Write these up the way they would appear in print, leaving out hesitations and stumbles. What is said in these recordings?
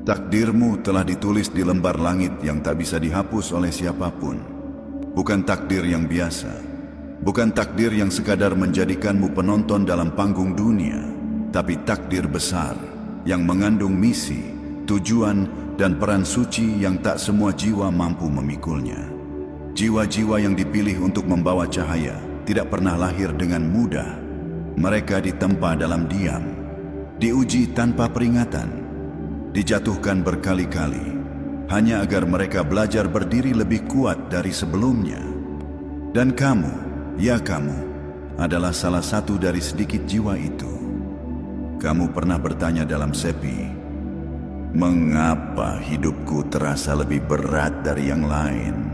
Takdirmu telah ditulis di lembar langit yang tak bisa dihapus oleh siapapun. Bukan takdir yang biasa. Bukan takdir yang sekadar menjadikanmu penonton dalam panggung dunia, tapi takdir besar yang mengandung misi, tujuan, dan peran suci yang tak semua jiwa mampu memikulnya. Jiwa-jiwa yang dipilih untuk membawa cahaya tidak pernah lahir dengan mudah. Mereka ditempa dalam diam, diuji tanpa peringatan, dijatuhkan berkali-kali, hanya agar mereka belajar berdiri lebih kuat dari sebelumnya. Dan kamu, ya kamu, adalah salah satu dari sedikit jiwa itu. Kamu pernah bertanya dalam sepi, mengapa hidupku terasa lebih berat dari yang lain?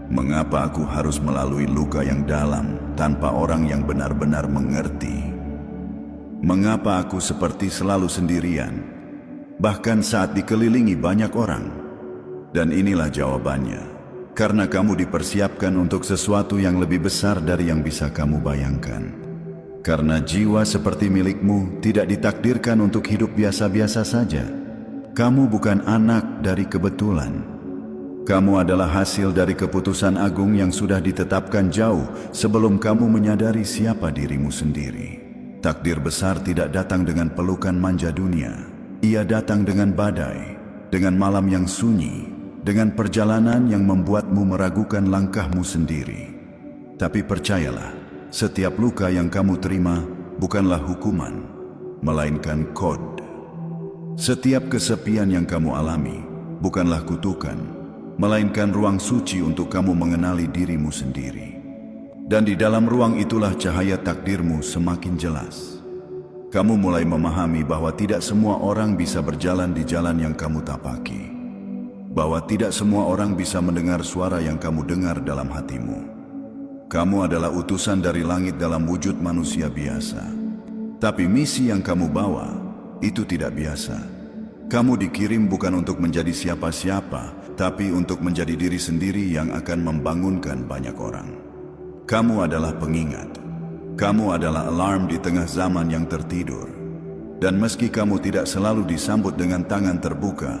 Mengapa aku harus melalui luka yang dalam tanpa orang yang benar-benar mengerti? Mengapa aku seperti selalu sendirian, bahkan saat dikelilingi banyak orang? Dan inilah jawabannya. Karena kamu dipersiapkan untuk sesuatu yang lebih besar dari yang bisa kamu bayangkan. Karena jiwa seperti milikmu tidak ditakdirkan untuk hidup biasa-biasa saja. Kamu bukan anak dari kebetulan. Kamu adalah hasil dari keputusan agung yang sudah ditetapkan jauh sebelum kamu menyadari siapa dirimu sendiri. Takdir besar tidak datang dengan pelukan manja dunia. Ia datang dengan badai, dengan malam yang sunyi, dengan perjalanan yang membuatmu meragukan langkahmu sendiri. Tapi percayalah, setiap luka yang kamu terima bukanlah hukuman, melainkan kode. Setiap kesepian yang kamu alami bukanlah kutukan, melainkan ruang suci untuk kamu mengenali dirimu sendiri. Dan di dalam ruang itulah cahaya takdirmu semakin jelas. Kamu mulai memahami bahwa tidak semua orang bisa berjalan di jalan yang kamu tapaki. Bahwa tidak semua orang bisa mendengar suara yang kamu dengar dalam hatimu. Kamu adalah utusan dari langit dalam wujud manusia biasa. Tapi misi yang kamu bawa, itu tidak biasa. Kamu dikirim bukan untuk menjadi siapa-siapa, tapi untuk menjadi diri sendiri yang akan membangunkan banyak orang. Kamu adalah pengingat. Kamu adalah alarm di tengah zaman yang tertidur. Dan meski kamu tidak selalu disambut dengan tangan terbuka,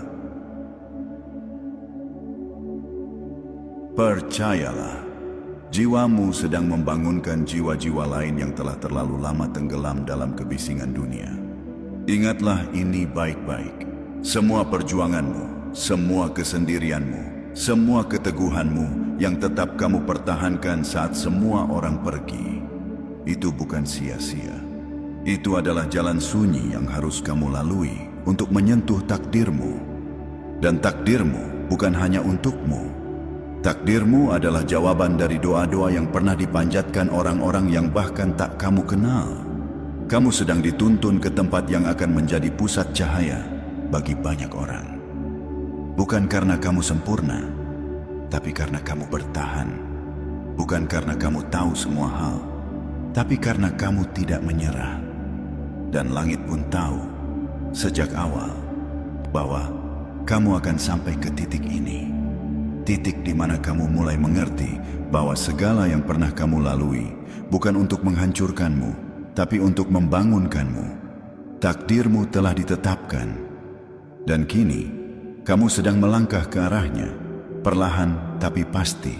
percayalah, jiwamu sedang membangunkan jiwa-jiwa lain yang telah terlalu lama tenggelam dalam kebisingan dunia. Ingatlah ini baik-baik. Semua perjuanganmu, semua kesendirianmu, semua keteguhanmu yang tetap kamu pertahankan saat semua orang pergi, itu bukan sia-sia. Itu adalah jalan sunyi yang harus kamu lalui untuk menyentuh takdirmu. Dan takdirmu bukan hanya untukmu. Takdirmu adalah jawaban dari doa-doa yang pernah dipanjatkan orang-orang yang bahkan tak kamu kenal. Kamu sedang dituntun ke tempat yang akan menjadi pusat cahaya bagi banyak orang. Bukan karena kamu sempurna, tapi karena kamu bertahan. Bukan karena kamu tahu semua hal, tapi karena kamu tidak menyerah. Dan langit pun tahu sejak awal bahwa kamu akan sampai ke titik ini. Titik di mana kamu mulai mengerti bahwa segala yang pernah kamu lalui bukan untuk menghancurkanmu, tapi untuk membangunkanmu. Takdirmu telah ditetapkan. Dan kini, kamu sedang melangkah ke arahnya, perlahan tapi pasti.